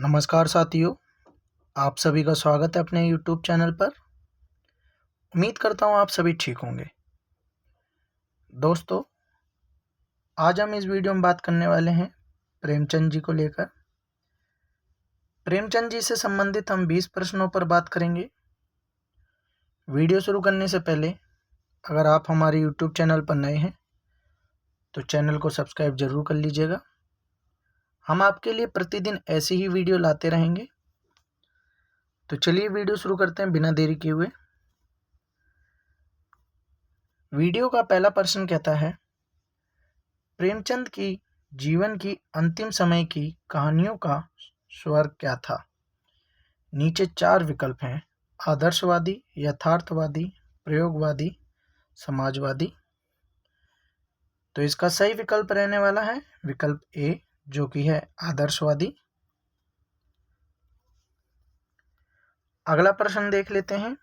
नमस्कार साथियों, आप सभी का स्वागत है अपने YouTube चैनल पर। उम्मीद करता हूँ आप सभी ठीक होंगे। दोस्तों, आज हम इस वीडियो में बात करने वाले हैं प्रेमचंद जी को लेकर। प्रेमचंद जी से संबंधित हम 20 प्रश्नों पर बात करेंगे। वीडियो शुरू करने से पहले अगर आप हमारे YouTube चैनल पर नए हैं तो चैनल को सब्सक्राइब जरूर कर लीजिएगा। हम आपके लिए प्रतिदिन ऐसी ही वीडियो लाते रहेंगे। तो चलिए वीडियो शुरू करते हैं बिना देरी किए हुए। वीडियो का पहला प्रश्न कहता है, प्रेमचंद की जीवन की अंतिम समय की कहानियों का स्वर क्या था? नीचे 4 विकल्प हैं: आदर्शवादी, यथार्थवादी, प्रयोगवादी, समाजवादी। तो इसका सही विकल्प रहने वाला है विकल्प ए, जो कि है आदर्शवादी। अगला प्रश्न देख लेते हैं।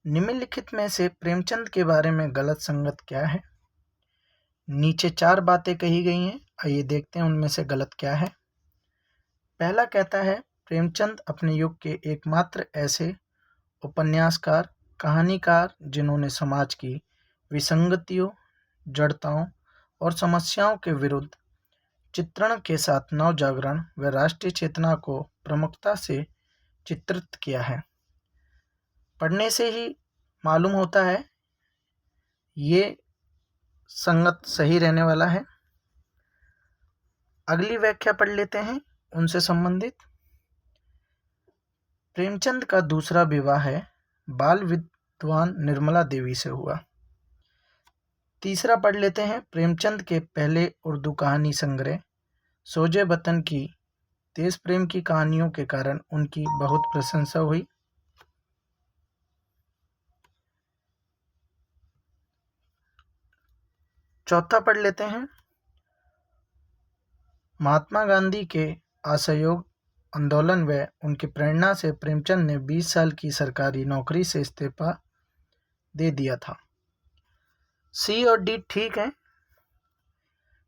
निम्नलिखित में से प्रेमचंद के बारे में गलत संगत क्या है? नीचे 4 बातें कही गई हैं, आइए देखते हैं उनमें से गलत क्या है। पहला कहता है, प्रेमचंद अपने युग के एकमात्र ऐसे उपन्यासकार, कहानीकार जिन्होंने समाज की विसंगतियों, जड़ताओं और समस्याओं के विरुद्ध चित्रण के साथ नव जागरण व राष्ट्रीय चेतना को प्रमुखता से चित्रित किया है। पढ़ने से ही मालूम होता है ये संगत सही रहने वाला है। अगली व्याख्या पढ़ लेते हैं उनसे संबंधित। प्रेमचंद का दूसरा विवाह है बाल विद्वान निर्मला देवी से हुआ। तीसरा पढ़ लेते हैं, प्रेमचंद के पहले उर्दू कहानी संग्रह सोजे वतन की देश प्रेम की कहानियों के कारण उनकी बहुत प्रशंसा हुई। चौथा पढ़ लेते हैं, महात्मा गांधी के असहयोग आंदोलन व उनकी प्रेरणा से प्रेमचंद ने 20 साल की सरकारी नौकरी से इस्तीफा दे दिया था। सी और डी ठीक है।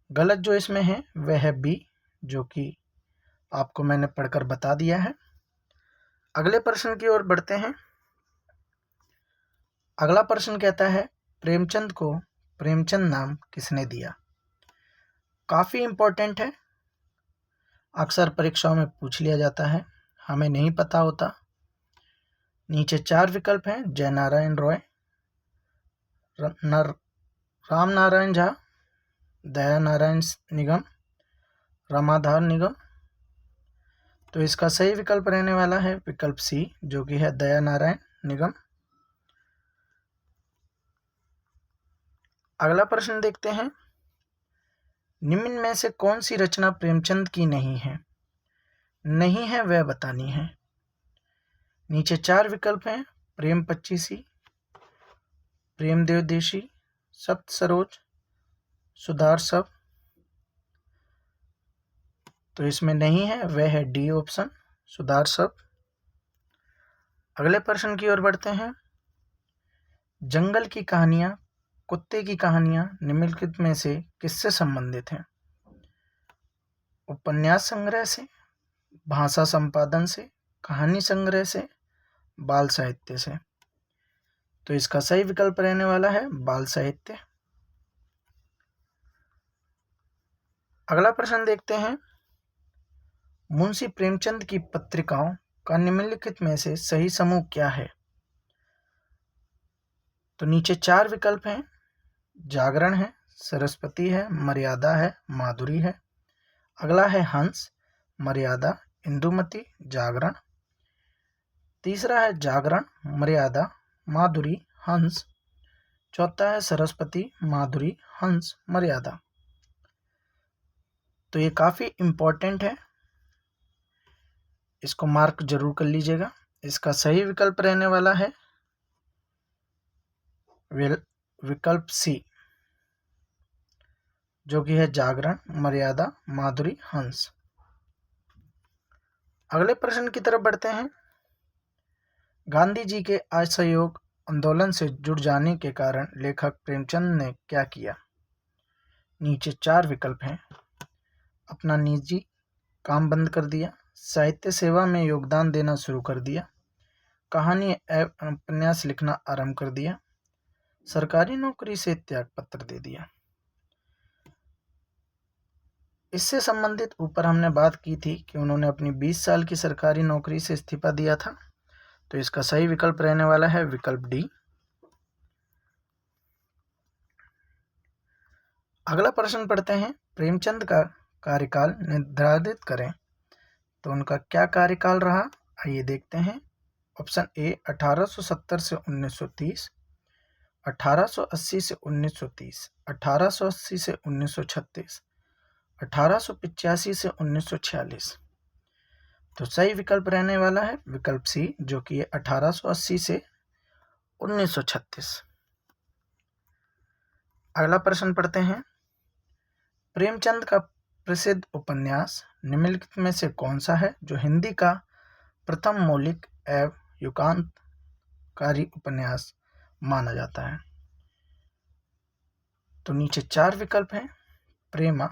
गलत जो इसमें है वह है बी, जो कि आपको मैंने पढ़कर बता दिया है। अगले प्रश्न की ओर बढ़ते हैं। अगला प्रश्न कहता है, प्रेमचंद को प्रेमचंद नाम किसने दिया? काफ़ी इम्पोर्टेंट है, अक्सर परीक्षाओं में पूछ लिया जाता है, हमें नहीं पता होता। नीचे 4 विकल्प हैं: जयनारायण रॉय, राम नारायण झा, दया नारायण निगम, रामाधार निगम। तो इसका सही विकल्प रहने वाला है विकल्प सी, जो कि है दया नारायण निगम। अगला प्रश्न देखते हैं, निम्न में से कौन सी रचना प्रेमचंद की नहीं है? नहीं है वह बतानी है। नीचे 4 विकल्प हैं: प्रेम पच्चीसी, प्रेम देवदेशी, सप्त सरोज, सुधार सब। तो इसमें नहीं है वह है डी ऑप्शन, सुधार सब। अगले प्रश्न की ओर बढ़ते हैं। जंगल की कहानियां, कुत्ते की कहानियां निम्नलिखित में से किससे संबंधित हैं? उपन्यास संग्रह से, भाषा संपादन से, कहानी संग्रह से, बाल साहित्य से। तो इसका सही विकल्प रहने वाला है बाल साहित्य। अगला प्रश्न देखते हैं, मुंशी प्रेमचंद की पत्रिकाओं का निम्नलिखित में से सही समूह क्या है? तो नीचे 4 विकल्प हैं: जागरण है, सरस्वती है, मर्यादा है, माधुरी है। अगला है हंस, मर्यादा, इंदुमती, जागरण। तीसरा है जागरण, मर्यादा, माधुरी, हंस। चौथा है सरस्वती, माधुरी, हंस, मर्यादा। तो ये काफ़ी इम्पोर्टेंट है, इसको मार्क जरूर कर लीजिएगा। इसका सही विकल्प रहने वाला है विकल्प सी, जो कि है जागरण, मर्यादा, माधुरी, हंस। अगले प्रश्न की तरफ बढ़ते हैं। गांधी जी के असहयोग आंदोलन से जुड़ जाने के कारण लेखक प्रेमचंद ने क्या किया? नीचे 4 विकल्प हैं: अपना निजी काम बंद कर दिया, साहित्य सेवा में योगदान देना शुरू कर दिया, कहानी एवं उपन्यास लिखना आरंभ कर दिया, सरकारी नौकरी से त्याग पत्र दे दिया। इससे संबंधित ऊपर हमने बात की थी कि उन्होंने अपनी 20 साल की सरकारी नौकरी से इस्तीफा दिया था, तो इसका सही विकल्प रहने वाला है विकल्प डी। अगला प्रश्न पढ़ते हैं, प्रेमचंद का कार्यकाल निर्धारित करें। तो उनका क्या कार्यकाल रहा, आइए देखते हैं। ऑप्शन ए 1870 से 1930, 1880 से 1930, 1880 से 1936, 1885 से 1946। तो सही विकल्प रहने वाला है विकल्प सी, जो कि 1880 से 1936। अगला प्रश्न पढ़ते हैं, प्रेमचंद का प्रसिद्ध उपन्यास निम्नलिखित में से कौन सा है जो हिंदी का प्रथम मौलिक एवं युगांतकारी उपन्यास माना जाता है। तो नीचे 4 विकल्प हैं, प्रेमा,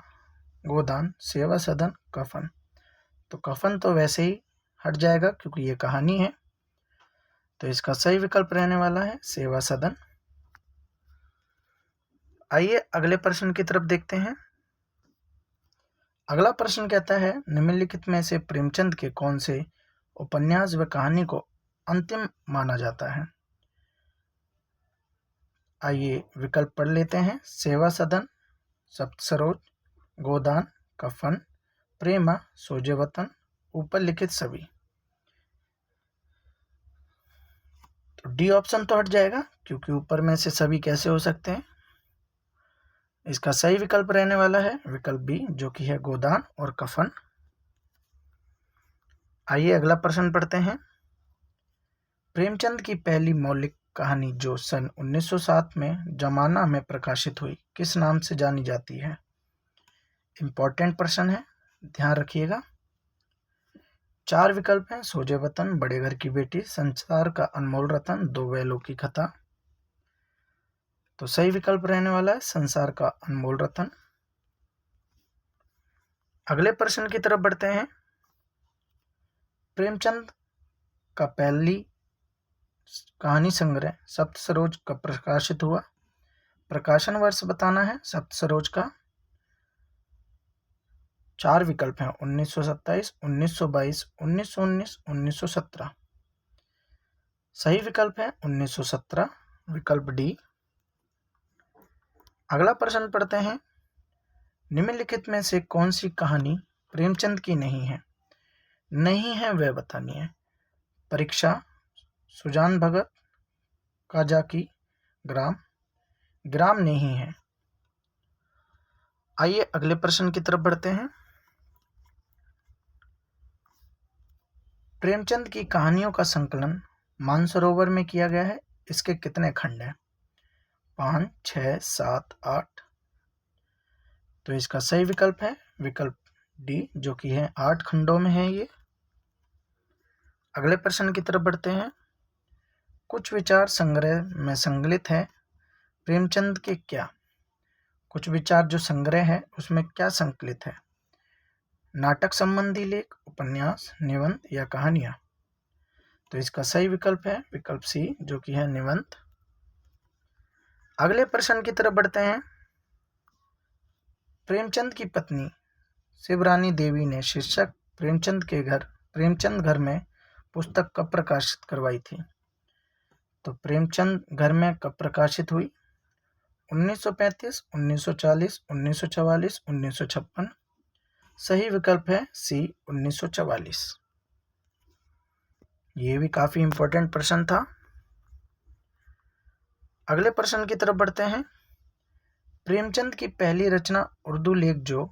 गोदान, सेवा सदन, कफन। तो कफन तो वैसे ही हट जाएगा क्योंकि ये कहानी है, तो इसका सही विकल्प रहने वाला है सेवा सदन। आइए अगले प्रश्न की तरफ देखते हैं। अगला प्रश्न कहता है, निम्नलिखित में से प्रेमचंद के कौन से उपन्यास व कहानी को अंतिम माना जाता है। आइए विकल्प पढ़ लेते हैं, सेवा सदन, सप्तसरोज, गोदान, कफन, प्रेमा, सोजे वतन, ऊपर लिखित सभी। तो डी ऑप्शन तो हट जाएगा क्योंकि ऊपर में से सभी कैसे हो सकते हैं। इसका सही विकल्प रहने वाला है विकल्प बी, जो कि है गोदान और कफन। आइए अगला प्रश्न पढ़ते हैं, प्रेमचंद की पहली मौलिक कहानी जो सन 1907 में जमाना में प्रकाशित हुई किस नाम से जानी जाती है। इंपॉर्टेंट प्रश्न है, ध्यान रखिएगा। 4 विकल्प हैं, सोजे वतन, बड़े घर की बेटी, संसार का अनमोल रतन, दो बैलों की कथा। तो सही विकल्प रहने वाला है संसार का अनमोल रतन। अगले प्रश्न की तरफ बढ़ते हैं, प्रेमचंद का पहली कहानी संग्रह सप्तसरोज कब प्रकाशित हुआ। प्रकाशन वर्ष बताना है सप्तसरोज का। 4 विकल्प हैं, 1927, 1922, 1919, 1917। सही विकल्प है 1917, विकल्प डी। अगला प्रश्न पढ़ते हैं, निम्नलिखित में से कौन सी कहानी प्रेमचंद की नहीं है। नहीं है वह बतानी है। परीक्षा, सुजान भगत, काजाकी, ग्राम। ग्राम नहीं है। आइए अगले प्रश्न की तरफ बढ़ते हैं, प्रेमचंद की कहानियों का संकलन मानसरोवर में किया गया है, इसके कितने खंड हैं। 5, 6, 7, 8। तो इसका सही विकल्प है विकल्प डी, जो कि है 8 खंडों में है ये। अगले प्रश्न की तरफ बढ़ते हैं, कुछ विचार संग्रह में संकलित है प्रेमचंद के क्या। कुछ विचार जो संग्रह है उसमें क्या संकलित है। नाटक संबंधी लेख, उपन्यास, निबंध या कहानियां। तो इसका सही विकल्प है विकल्प सी, जो कि है निबंध। अगले प्रश्न की तरफ बढ़ते हैं, प्रेमचंद की पत्नी शिवरानी देवी ने शीर्षक प्रेमचंद घर में पुस्तक कब प्रकाशित करवाई थी। तो प्रेमचंद घर में कब प्रकाशित हुई। 1935, 1940, 1944, 1956। सही विकल्प है सी, 1944। ये भी काफी इंपॉर्टेंट प्रश्न था। अगले प्रश्न की तरफ बढ़ते हैं, प्रेमचंद की पहली रचना उर्दू लेख जो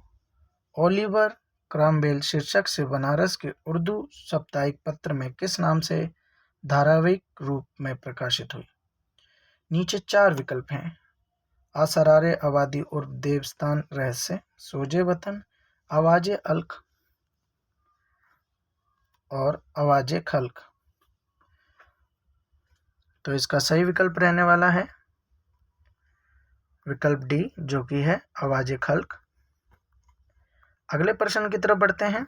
ओलिवर क्रॉमवेल शीर्षक से बनारस के उर्दू साप्ताहिक पत्र में किस नाम से धारावाहिक रूप में प्रकाशित हुई। नीचे 4 विकल्प हैं, असरारे आबादी और देवस्थान रहस्य, सोजे वतन, आवाजे अलख और आवाजे खल्क। तो इसका सही विकल्प रहने वाला है विकल्प डी, जो कि है आवाजे खल्क। अगले प्रश्न की तरफ बढ़ते हैं,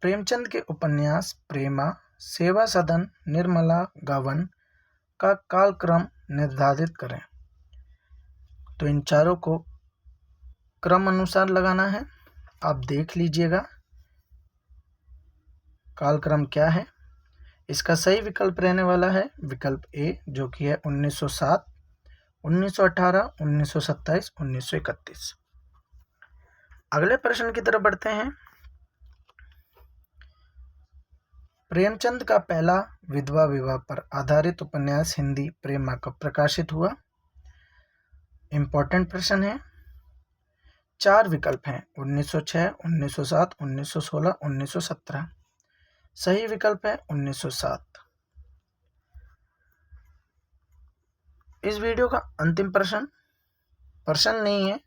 प्रेमचंद के उपन्यास प्रेमा, सेवा सदन, निर्मला गवन का कालक्रम निर्धारित करें। तो इन चारों को क्रम अनुसार लगाना है। आप देख लीजिएगा कालक्रम क्या है। इसका सही विकल्प रहने वाला है विकल्प ए, जो कि है 1907, 1918, 1927, 1931। अगले प्रश्न की तरफ बढ़ते हैं। प्रेमचंद का पहला विधवा विवाह पर आधारित उपन्यास हिंदी प्रेमा कब प्रकाशित हुआ? इंपॉर्टेंट प्रश्न है। 4 विकल्प हैं 1906, 1907, 1916, 1917। सही विकल्प है 1907। इस वीडियो का अंतिम प्रश्न नहीं है,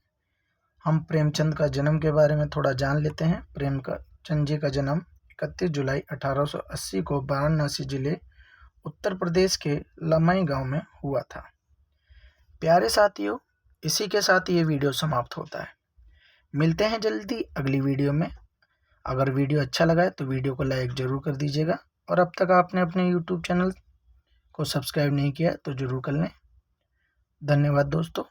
हम प्रेमचंद का जन्म के बारे में थोड़ा जान लेते हैं। प्रेमचंद जी का जन्म 31 जुलाई 1880 को वाराणसी जिले उत्तर प्रदेश के लमई गांव में हुआ था। प्यारे साथियों, इसी के साथ ये वीडियो समाप्त होता है। मिलते हैं जल्दी अगली वीडियो में। अगर वीडियो अच्छा लगा है तो वीडियो को लाइक ज़रूर कर दीजिएगा, और अब तक आपने अपने YouTube चैनल को सब्सक्राइब नहीं किया तो ज़रूर कर लें। धन्यवाद दोस्तों।